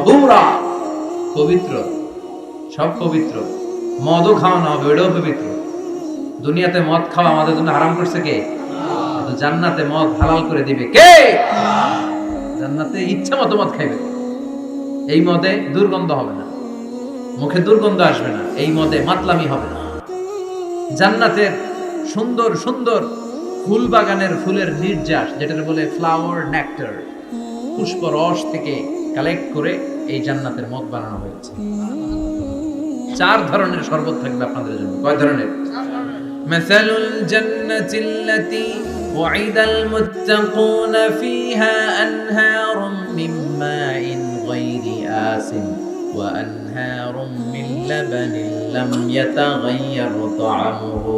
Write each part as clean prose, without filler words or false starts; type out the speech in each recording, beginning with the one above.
তাহুরা, পবিত্র, সব পবিত্র। মদও খাওয়ানো হবে, ওটাও পবিত্র। দুনিয়াতে মদ খাওয়া আমাদের জন্য হারাম করছে কে? কিন্তু জান্নাতে মদ হালাল করে দিবে কে? জান্নাতে ইচ্ছা মতো মদ খাইবে। এই মদে দুর্গন্ধ হবে না, মুখে দুর্গন্ধ আসবে না, এই মদে মাতলামি হবে না। জান্নাতের সুন্দর সুন্দর ফুল বাগানের ফুলের নির্যাস, যেটাকে বলে ফ্লাওয়ার নেক্টার, পুষ্প রস থেকে কালেক্ট করে এই জান্নাতের মদ বানানো হয়েছে। 4 ধরনের শরবত থাকবে আপনাদের জন্য। কয় ধরনের? মাসালুল জান্নাতিল্লাতী ওয়াইদাল মুত্তাকুনা ফিহা আনহারুম মিন মাইন গায়রি আসিন ওয়া আনহারুম মিন লাবানিন লাম ইয়াতাগায়্যার তা'আমুহু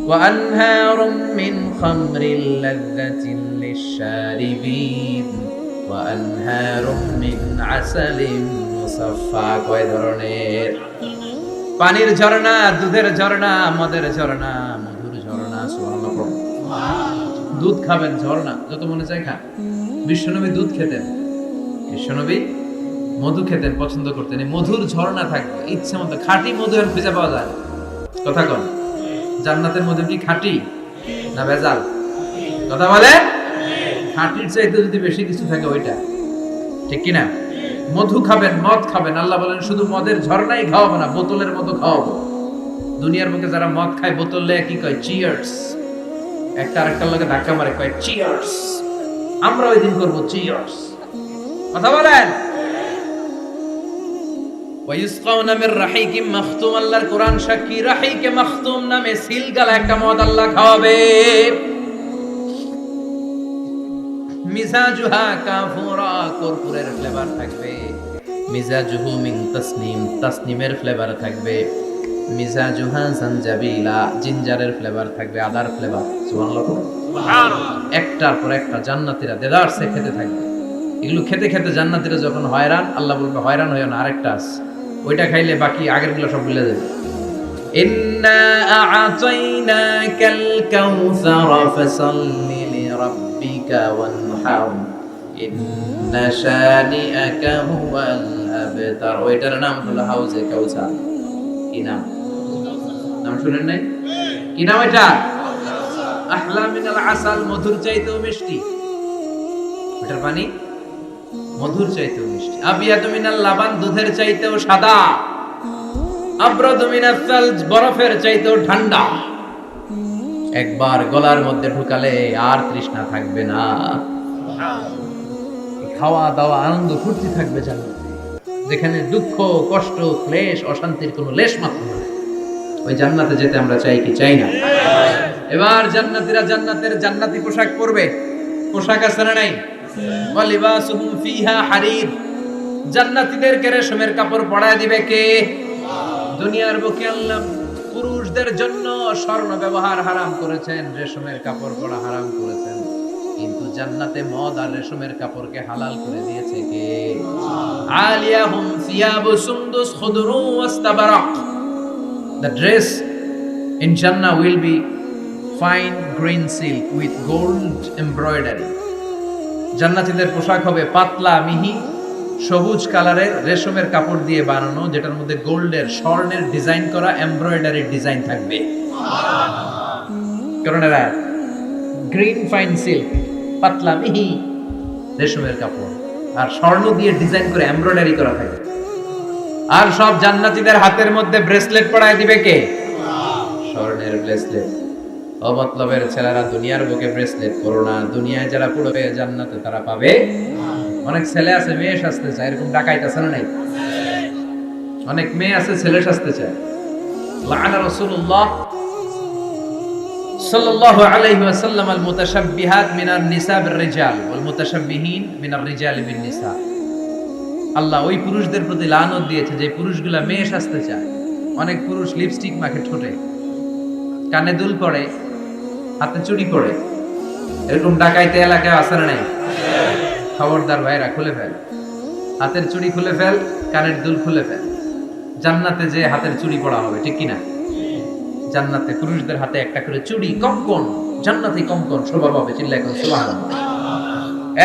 ওয়া আনহারুম মিন খামরিন লাযযাতিন লিশ-শারিবিন ওয়া আনহারুম মিন আসালিন মুসাফফা। কয় ধরনের? পানির ঝর্ণা, দুধের ঝর্ণা, মদের ঝর্ণা, মধুর ঝর্ণা। সুবহানাল্লাহ। দুধ খাবেন, ঝর্ণা যত মনে চায় খান। বিশ্বনবী দুধ খেতেন, বিশ্বনবী মধু খেতেন, পছন্দ করতেন। এই মধুর ঝর্ণা থাকবে, ইচ্ছে মতো। খাঁটি মধু আর খুঁজে পাওয়া যায়? কথা কন। জান্নাতের মধু কি খাঁটি না ভেজাল? কথা বলে। খাঁটির চাইতে যদি বেশি কিছু থাকে ওইটা, ঠিক কিনা? মধু খাবেন, মদ খাবেন। আল্লাহ বলেন শুধু মদের ঝর্ণাই খাওয়াবো না, বোতলের মতো খাওয়াবো। দুনিয়ার বুকে যারা মদ খায় বোতল লে কি কয়? চিয়ার্স। একটা আরেকটার লগে ধাক্কা মারে, কয় চিয়ার্স। আমরা ওই দিন করবো চিয়ার্স। কথা বলেন। ওয়াইসকাউনা মির রাহিকিম মাখতুম। আল্লাহর কোরআন সাক্ষী, রাহিকে মাখতুম নামে সিলগালা একটা মদ আল্লাহ খাওয়াবে। মিজাজুহা কাফুরা, কর্পূরের ফ্লেভার থাকবে। মিজাজুহু মিন তাসনিম, তাসনিমের ফ্লেভার থাকবে। মিজাজুহা জানজাবিলা, জিঞ্জারের ফ্লেভার থাকবে, আদার ফ্লেভার। সুবহানাল্লাহ। একটার পর একটা জান্নাতীরা দেদারসে খেতে থাকবে। এগুলো খেতে খেতে জান্নাতীরা যখন হয়রান, আল্লাহ বলবে হয়রান হইও না, আরেকটা আছে, ওইটা খাইলে বাকি আগেরগুলো সব ভুলে যাবে। ইন্না আ'তাইনাকাল কাউসারা ফাসাল্লি লিরাব্বিকা ওয়ানহার ইন্না শানিআকা হুয়াল আবতার। ওইটার নাম হলো হাউজে কাউসার। কি নাম? নাম শুনেন নাই? কি নাম এটা? আহলা মিনাল আসাল, মধুর চাইতেও মিষ্টি। ওটার পানি মধুর চাইতেও মিষ্টি। আবিয়াতু মিনাল লাবান, দুধের চাইতেও সাদা। আবরাদু মিনাস সালজ, বরফের চাইতেও ঠান্ডা। একবার গলার মধ্যে ঢুকালে আর তৃষ্ণা থাকবে না। খাওয়া দাওয়া আনন্দ ফুর্তি থাকবে জান্নাতে, যেখানে দুঃখ কষ্ট ক্লেশ অশান্তির কোনো লেশ মাত্র নেই। ওই জান্নাতে যেতে আমরা চাই কি চাই না? এবার জান্নাতীরা জান্নাতের জান্নাতি পোশাক পরবে। পোশাক আছে না নাই? ওয়ালিবাসুহুম ফিহা হারির। জান্নাতীদেরকে রেশমের কাপড় পরায় দিবে কে? দুনিয়ার বুকে আল্লাহ পুরুষদের জন্য স্বর্ণ ব্যবহার হারাম করেছেন, রেশমের কাপড় পরা হারাম করেছেন, কিন্তু জান্নাতে মদ আর রেশমের কাপড়কে হালাল করে দিয়েছে কে? আলিয়াহুম সিয়াবু সুন্দুস খুদরু ওয়াস্তাবারাক। The dress in Jannah will be fine green silk with gold embroidery. জান্নাতীদের পোশাক হবে পাতলা মিহি সবুজ কালারের রেশমের কাপড় দিয়ে বানানো, যেটার মধ্যে গোল্ডের স্বর্ণের ডিজাইন করা এমব্রয়ডারি ডিজাইন থাকবে। কারণ এরা গ্রিন ফাইন সিল্ক, পাতলা মিহি রেশমের কাপড় আর স্বর্ণ দিয়ে ডিজাইন করে এমব্রয়ডারি করা থাকে। আর সব জান্নাতীদের হাতের মধ্যে ব্রেসলেট পরায় দিবে কে? স্বর্ণের ব্রেসলেট। অমতলবের ছেলেরা দুনিয়ার বুকে ব্রেসলেট পরো না, দুনিয়ায় যারা পড়বে জান্নাতে তারা পাবে। অনেক ছেলে আছে মেয়ে সাজতে চায়, এরকম ডাকাইত আছে না নাই? অনেক মেয়ে আছে ছেলে সাজতে চায়। লাআনা রাসূলুল্লাহ সাল্লাল্লাহু আলাইহি ওয়াসাল্লাম আল মুতাশাব্বিহাত মিনান নিসা বির রিজাল ওয়াল মুতাশাব্বিহিন মিনার রিজালি বিন নিসা। আল্লাহ ওই পুরুষদের প্রতি লানত দিয়েছে যে পুরুষগুলা মেয়ে সাজতে চায়। অনেক পুরুষ লিপস্টিক মাখে ঠোঁটে, কানে দুল পড়ে, হাতে চুড়ি পড়ে। এরকম ডাকাইতে এলাকায় আছে না নাই? খবরদার ভাইরা, খুলে ফেল, হাতের চুড়ি খুলে ফেল, কানের দুল খুলে ফেল। জান্নাতে যে হাতের চুড়ি পড়া হবে, ঠিক কিনা? জান্নাতে পুরুষদের হাতে একটা করে চুড়ি, কঙ্কন, জান্নাতি কঙ্কন শোভা পাবে। চিল্লায় কোন সুবহানাল্লাহ।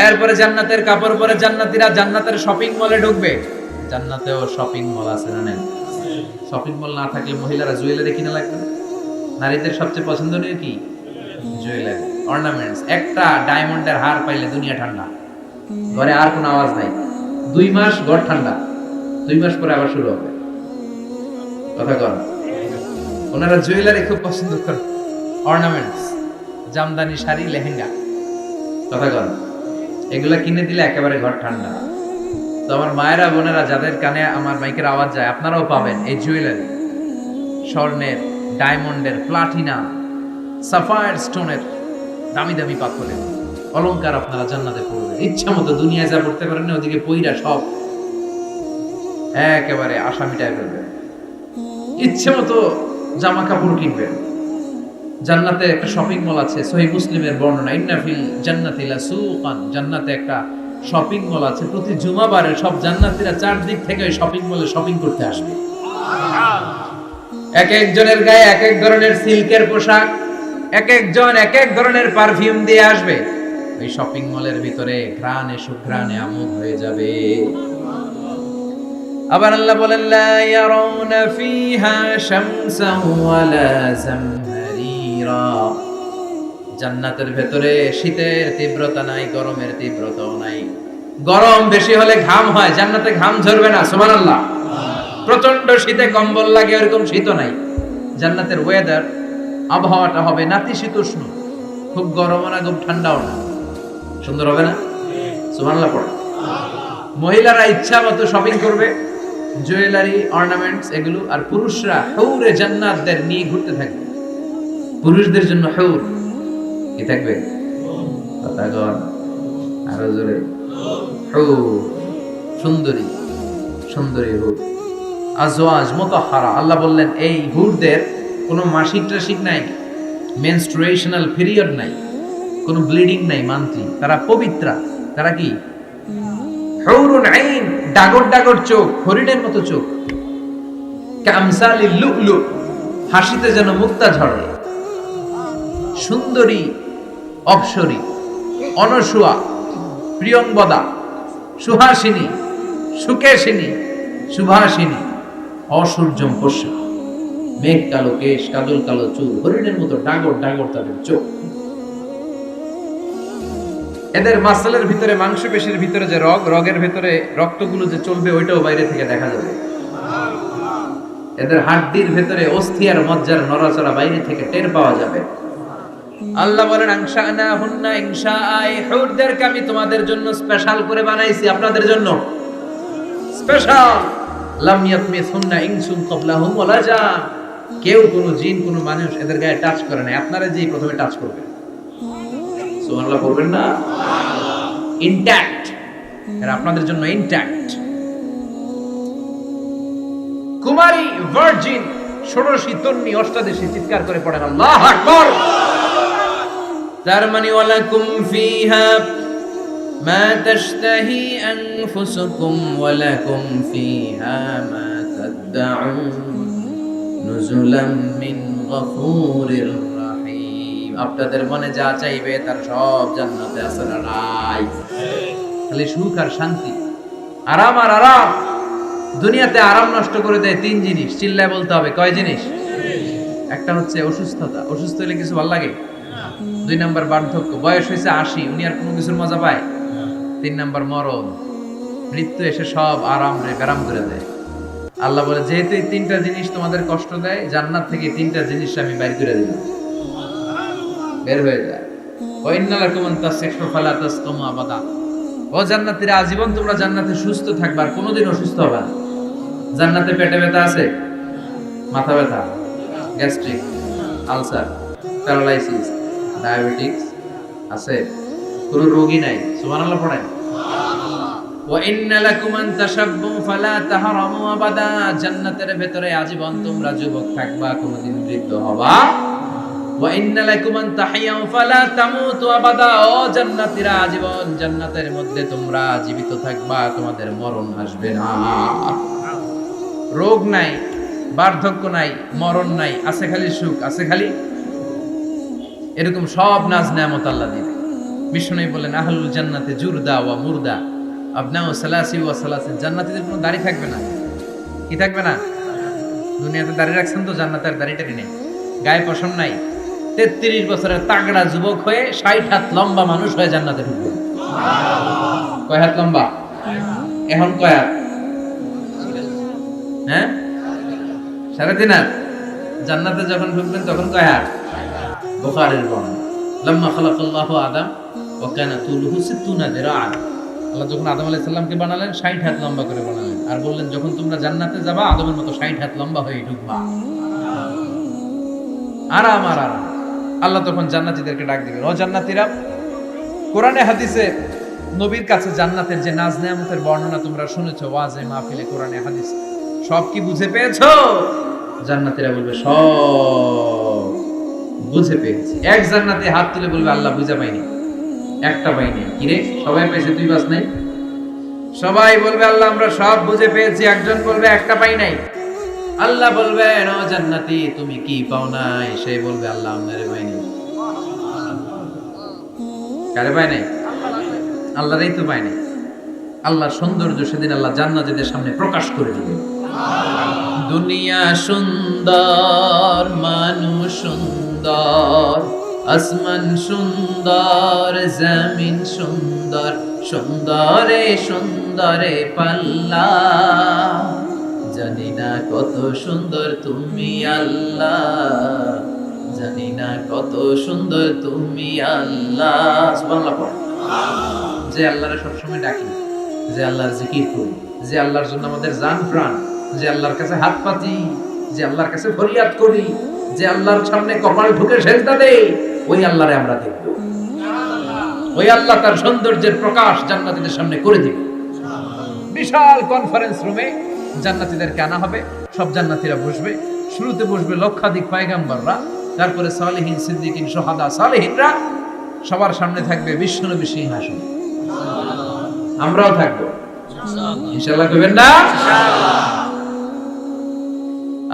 এরপরে জান্নাতের কাপড় পরে জান্নাতীরা জান্নাতের শপিং মলে ঢুকবে। জান্নাতেও শপিং মল আছে না নেই? শপিং মল না থাকলে মহিলারা জুয়েলারি কিনা লাগবে না? নারীদের সবচেয়ে পছন্দনীয় কি? Jewellery, ornaments. একটা ডায়মন্ডের হার পাইলে দুনিয়া ঠান্ডা, ঘরে আর কোনো আওয়াজ নাই। 2 মাস ঘর ঠান্ডা, 2 মাস পরে আবার শুরু হবে। কথা কর, ওনারা জুয়েলারি খুব পছন্দ করে, অর্নামেন্টস, জামদানি শাড়ি, লেহেঙ্গা। কথা কর, এগুলা কিনে দিলে একেবারে ঘর ঠান্ডা। তো আমার মায়েরা বোনেরা যাদের কানে আমার মাইকের আওয়াজ যায়, আপনারাও পাবেন এই জুয়েলারি, স্বর্ণের, ডায়মন্ডের, প্লাটিনাম, সাফায়ার স্টোনের, দামি দামি পাথরের অলংকার আপনারা জান্নাতে পড়বেন। ইচ্ছা মতো দুনিয়ায় যা পড়তে পারেন না, ওদিকে পইরা সব একেবারে আশা মিটায় ফেলবেন। ইচ্ছে মতো জামা কাপড় কিনবেন। জান্নাতে একটা শপিং মল আছে, সহিহ মুসলিমের বর্ণনা, ইন্না ফিল জান্নাতি লাসুকান, জান্নাতে একটা শপিং মল আছে। প্রতি জুমাবারে সব জান্নাতীরা চারদিক থেকে ওই শপিং মলে শপিং করতে আসবে। এক একজনের গায়ে এক এক ধরনের সিল্কের পোশাক, এক একজন এক এক ধরনের পারফিউম দিয়ে আসবে। ওই শপিং মলের ভিতরে ঘ্রাণে সুঘ্রাণে আমোদ হয়ে যাবে। আবার আল্লাহ বলেন, লা ইয়ারাউনা ফিহা শামসান ওয়ালা জামহারিরা, জান্নাতের ভেতরে শীতের তীব্রতা নাই, গরমের তীব্রতাও নাই। গরম বেশি হলে ঘাম হয়, জান্নাতে ঘাম ঝরবে না। সুবহানাল্লাহ। প্রচন্ড শীতে কম্বল লাগে, এরকম শীত নাই। জান্নাতের ওয়েদার, আবহাওয়াটা হবে নাতিশীতোষ্ণ, খুব গরমও না খুব ঠান্ডাও না। সুন্দর হবে না? সুবহানাল্লাহ পড়ে। মহিলারা ইচ্ছা মতো শপিং করবে, জুয়েলারি, অর্নামেন্টস এগুলো। আর পুরুষরা হুরে জান্নাতদের নিয়ে ঘুরতে থাকবে। পুরুষদের জন্য হুর কি থাকবে? কথাগণ আরো জোরে, হুর, সুন্দরী সুন্দরী হুর, আজওয়াজ মুতাহহারা। আল্লাহ বললেন এই হুরদের কোনো মাসিক টাসিক নাই, মেনস্ট্রুয়েশনাল পিরিয়ড নাই, কোনো ব্লিডিং নাই মান্থলি। তারা পবিত্রা। তারা কি? হুরুন আইন, ডাগর ডাগর চোখ, হরিণের মতো চোখ। কামসালিল লুলু, হাসিতে যেন মুক্তা ঝরে। সুন্দরী, অপ্সরী, অনসুয়া, প্রিয়ংবদা, সুহাসিনী, সুকেশিনী, সুভাসিনী, অসূর্যম পোষা, মেঘ কালো কেশ, কাজল কালো চুল, হরিণের মতো ডাগর ডাগর তাদের চোখ। এদের মাসলের ভিতরে, মাংসপেশির ভিতরে যে রগের ভিতরে রক্তগুলো যে চলবে, ওইটাও বাইরে থেকে দেখা যাবে। এদের হাড্ডির ভিতরে অস্থি আর মজ্জার নড়াচড়া বাইরে থেকে টের পাওয়া যাবে। আল্লাহ বলেন, আনশানা হুন্না ইনশাআ, হুরদেরকে আমি তোমাদের জন্য স্পেশাল করে বানাইছি, আপনাদের জন্য স্পেশাল। লাম ইয়াতমিসুন্না ইনসুন ক্বাবলাহুম ওয়ালা জান, কেউ কোনো জিন কোনো মানুষ এদের গায়ে টাচ করে না, আপনারা যেই প্রথমে টাচ করবেন। সুবহানাল্লাহ বলবেন না? ইনট্যাক্ট, এরা আপনাদের জন্য ইনট্যাক্ট। কুমারী, ভার্জিন, ষোড়শী, তন্নি, অষ্টাদশী, চিৎকার করে পড়েন আল্লাহু আকবার। তার মানে ওয়ালাকুম ফিহা মা তাশতাহি আনফুসুকুম ওয়ালাকুম ফিহা মা তাদউন নুজুলাম মিন গফুরির রাহিম। আপনাদের মনে যা চাইবে তার সব জান্নাতে আছে না নাই? খালি সুখ আর শান্তি, আরাম আর আরাম। দুনিয়াতে আরাম নষ্ট করে দেয় 3 জিনিস, চিল্লায় বলতে হবে। কয় জিনিস? একটা হচ্ছে অসুস্থতা, অসুস্থ হলে কিছু ভালো লাগে? 2 নাম্বার বার্ধক্য, বয়স হয়েছে 80, উনি আর কোনো কিছুর মজা পায়? 3 নাম্বার মরণ, মৃত্যু এসে সব আরাম রে বেরাম করে দেয়। আল্লাহ বলে, যেহেতু এই 3টা জিনিস তোমাদের কষ্ট দেয়, জান্নাত থেকে 3টা জিনিস আমি বাইর করে দিলাম, বের হয়ে যায়। ওয়া ইন্না লাকুম আন তাসিহু ফালা তাসকুমু আবাদা, ও জান্নাতীরা আজীবন তোমরা জান্নাতে সুস্থ থাকবে, আর কোনোদিন অসুস্থ হবে না। জান্নাতে পেটে ব্যথা আছে? মাথা ব্যথা, গ্যাস্ট্রিক, আলসার, প্যারালাইসিস, ডায়াবেটিক্স আছে? কোনো রোগী নাই। সুবহানাল্লাহ পড়েন। ওয়া ইন্না লাকুম আন তাশাব্বু ফালা তাহরামু আবাদা, জান্নাতের ভেতরে আজীবন তোমরা যুবক থাকবা, কোনোদিন বৃদ্ধ হবা। ওয়া ইন্না লাকুম আন তাহিয়াউ ফালা তামুতু আবাদা, ও জান্নাতীরা আজীবন জান্নাতের মধ্যে তোমরা জীবিত থাকবা, তোমাদের মরণ আসবে না। রোগ নাই, বার্ধক্য নাই, মরণ নাই, আছে খালি সুখ, আছে খালি এরকম সব নাজ নেয়ামত আল্লাহ দিবে। বিষ্ণু বলেন আহলুল জান্নাতে জুরদা ওয়া মুরদা আবনাউ সালাসি ওয়া সালাসিন, জান্নাতীদের কোনো দাড়ি থাকবে না। কি থাকবে না? দুনিয়াতে দাড়ি রাখছেন তো, জান্নাতে আর দাড়ি টাড়ি নেই, গায়ে পশম নাই। 33 বছরের তাগড়া যুবক হয়ে 60 হাত লম্বা মানুষ হয়ে জান্নাতে ঢুকবে। কয় হাত লম্বা? এখন কয় হাত? হ্যাঁ, 3.5 হাত। জান্নাতে যখন ঢুকবেন তখন কয় হাত? বুখারীর বর্ণনা, লাম্মা খালাকাল্লাহু আদম ওয়া কানা তুলুহু 60 দিরাআন। আল্লাহ যখন আদম আলাইহিস সালামকে বানালেন 60 হাত লম্বা করে বানালেন, আর বললেন যখন তোমরা জান্নাতে যাবা আদমের মতো 60 হাত লম্বা হয়ে ঢুকবা। আরাম আর আরাম। আল্লাহ তখন জান্নাতীদেরকে ডাক দিবেন, ও জান্নাতীরা, কোরআনে হাদিসে নবীর কাছে জান্নাতের যে নাজ নেয়ামতের বর্ণনা তোমরা শুনেছো ওয়াজে মাহফিলে, কোরআনে হাদিস, সব কি বুঝে পেয়েছো? জান্নাতীরা বলবে সব বুঝে পেয়েছি। এক জান্নাতে হাত তুলে বলবে আল্লাহ বুঝা পাইনি, একটা পাইনি। কিরে সবাই পেয়েছে, তুই বাস নাই? সবাই বলবে আল্লাহ আমরা সব বুঝে পেয়েছি, একজন বলবে একটা পাই নাই। আল্লাহ বলবেন ও জান্নাতি তুমি কি পাও নাই? সে বলবে আল্লাহ আমারে পাইনি। কারে পাই নাই? আল্লাহরই তো পাই নাই। আল্লাহর সৌন্দর্য সেদিন আল্লাহ জান্নাতীদের সামনে প্রকাশ করে দিবে। দুনিয়া সুন্দর, মানুষ সুন্দর, আসমান সুন্দর, জমিন সুন্দর, সুন্দরে সুন্দরে পাল্লা, জানি না কত সুন্দর তুমি আল্লাহ, জানি না কত সুন্দর তুমি আল্লাহ। সুবহানাল্লাহ পড়ো। যে আল্লাহরে সবসময় ডাকি, যে আল্লাহর জিকির করি, যে আল্লাহর জন্য আমাদের জান প্রাণ, যে আল্লাহর কাছে হাত পাতি, যে আল্লাহর কাছে ফরিয়াদ করি, যে আল্লাহর সামনে কপাল ঢুকে সেজদা দেই, ওই আল্লাহরে আমরা দেখব। ওই আল্লাহ তার সৌন্দর্যের প্রকাশ জান্নাতীদের সামনে করে দিবে। বিশাল কনফারেন্স রুমে জান্নাতীদেরকে আনা হবে, সব জান্নাতীরা বসবে। শুরুতে বসবে লক্ষাধিক পয়গম্বররা, তারপরে সালেহীন, সিদ্দিকিন, শুহাদা, সালেহীনরা, সবার সামনে থাকবে বিশ্বনবী সিংহাসন। আমরাও থাকবো ইনশাআল্লাহ, কইবেন না?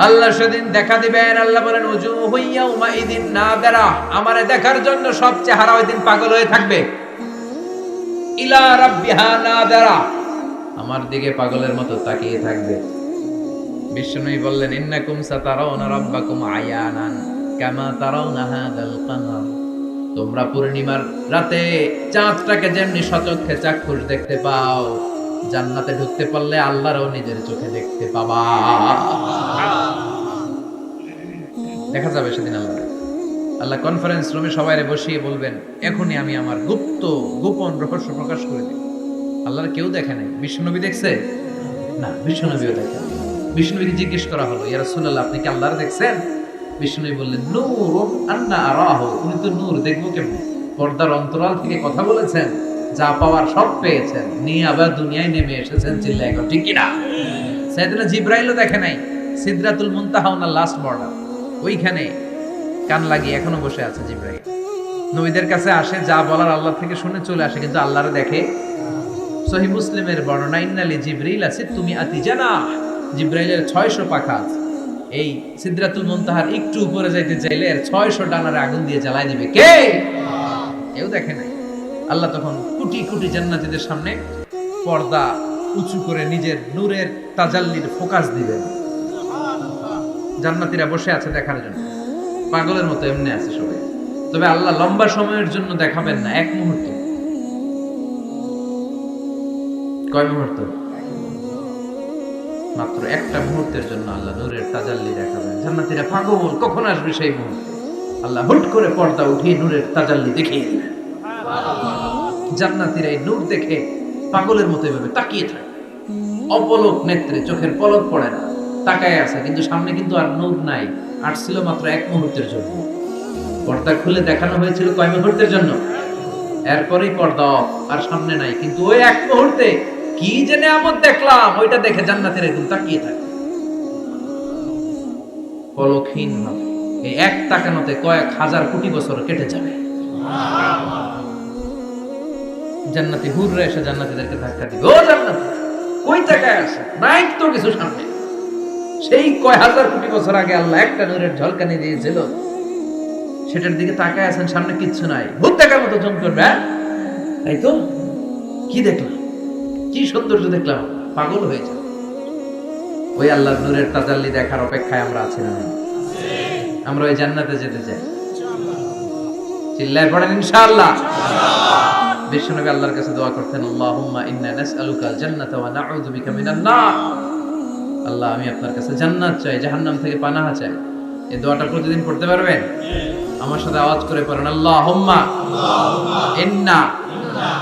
আল্লাহ সেদিন দেখা দিবেন। আল্লাহ বলেন উজুহু ইয়াউমাইদিন নাদিরা, আমারে দেখার জন্য সব চেহারা ওই দিন পাগল হয়ে থাকবে। ইলা রাব্বিহা নাদিরা, আমার দিকে পাগলের মতো তাকিয়ে থাকবে। বিষ্ণুই বললেন ইন্নাকুম সাতারাউনা রাব্বাকুম আয়ানান কামা তারাউনা হাদাল কামার, তোমরা পূর্ণিমার রাতে চাঁদটাকে যেমনি সচক্ষে চাক্ষুষ দেখতে পাও, জান্নাতে ঢুকতে পারলে আল্লাহরও নিজের চোখে দেখতে পাবা। দেখা যাবে সেদিন আল্লাহ। আল্লাহ কনফারেন্স রুমে সবাইরে বসিয়ে বলবেন এখনই আমি আমার গোপন রহস্য প্রকাশ করে দিই। আল্লাহর কেউ দেখে নাই। বিষ্ণুনবী দেখছে না? বিষ্ণুনবীও দেখে। বিষ্ণুনবীকে জিজ্ঞেস করা হলো ইয়া রাসূলুল্লাহ আপনি কি আল্লাহর দেখছেন? বিষ্ণুনবী বললেন নূর আন্না আরাহু, উনি তো নূর, দেখবো কেমনে? পর্দার অন্তরাল থেকে কথা বলেছেন, যা পাওয়ার সব পেয়েছেন, নিয়ে আবার দুনিয়ায় নেমে এসেছেন। চিল্লায় এখন ঠিক কিনা? সাইয়েদনা জিবরাইলও দেখে নাই। সিদরাতুল মুনতাহা ওনার লাস্ট বর্ডার, ওইখানে কান লাগিয়ে এখনো বসে আছে জিবরাইল। নবীদের কাছে আসে, যা বলার আল্লাহ থেকে শুনে চলে আসে, কিন্তু আল্লাহরে দেখে। সহিহ মুসলিমের বর্ণনা ইন্নালি জিবরিল আছে তুমি আতি জানা, জিবরাইলের 600 পাখা আছে। এই সিদরাতুল মুনতাহার একটু উপরে যাইতে চাইলে এর 600 ডানারে আগুন দিয়ে জ্বালায় দিবে। কে? কেউ দেখে নাই। আল্লাহ তখন কোটি কোটি জান্নাতীদের সামনে পর্দা উঁচু করে নিজের নূরের তাজাল্লির ফোকাস দিবেন। জান্নাতীরা বসে আছে দেখার জন্য, পাগলের মতো এমনি আছে সবাই। তবে আল্লাহ লম্বা সময়ের জন্য দেখাবেন না, এক মুহূর্ত। কয় মুহূর্ত? মাত্র একটা মুহূর্তের জন্য আল্লাহ নূরের তাজাল্লি দেখাবেন। জান্নাতীরা পাগল, কখন আসবে সেই মুহূর্তে? আল্লাহ হুট করে পর্দা উঠিয়ে নূরের তাজাল্লি দেখিয়ে দিবেন। জান্নাতীরা এই নূর দেখে পাগলের মতো এভাবে তাকিয়ে থাকে, অপলক নেত্রে, চোখের পলক পড়ে না, তাকায় আছে। কিন্তু সামনে কিন্তু আর নূর নাই, আসছিল মাত্র এক মুহূর্তের জন্য। পর্দা খুলে দেখানো হয়েছিল কয় মুহূর্তের জন্য? এরপরেই পর্দা আর সামনে নাই। কিন্তু ওই এক মুহূর্তে কি যে নিয়ামত দেখলাম, ওইটা দেখে জান্নাতীরা এরকম তাকিয়ে থাকে পলকহীন ভাবে। এই এক তাকানোতে কয়েক হাজার কোটি বছর কেটে যাবে। জান্নাতি হুররা এসে জান্নাতীদেরকে ধাক্কা দিবে, ও জান্নাতি কই তাকায় আছে? নাই তো কিছু সামনে। সেই কয় হাজার কোটি বছর আগে আল্লাহ একটা নূরের ঝলকানি দিয়েছিল, সেটার দিকে তাকায় আছেন, সামনে কিচ্ছু নাই। ভূত দেখার মতো জম করবে। তাই তো, কি দেখলাম, কি সৌন্দর্য দেখলাম, পাগল হয়ে যায়। ওই আল্লাহর নূরের তাজাল্লি দেখার অপেক্ষায় আমরা আছি না? আমরা ওই জান্নাতে যেতে চাই। চিল্লায় পড়েন ইনশাআল্লাহ। বিশ্বনবী আল্লাহর কাছে দোয়া করতেন, আল্লাহুম্মা ইন্না নাসআলুকাল জান্নাতা ওয়া নাউযু বিকা মিনান নার। আল্লাহ, আমি আপনার কাছে জান্নাত চাই, জাহান্নাম থেকে পানাহা চাই। এই দোয়াটা প্রতিদিন পড়তে পারবেন? আমার সাথে আওয়াজ করে পড়েন, আল্লাহুম্মা ইন্না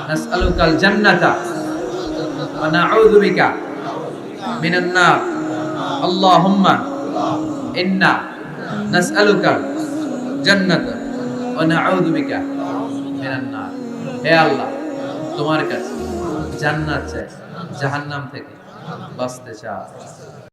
নাসআলুকাল জান্নাতা ওয়া নাউযু বিকা মিনান নার। আল্লাহুম্মা ইন্না নাসআলুকাল জান্নাতা ওয়া নাউযু বিকা মিনান নার। হে আল্লাহ, তোমার কাছে জান্নাত চাই, জাহান্নাম থেকে বাঁচতে চাই।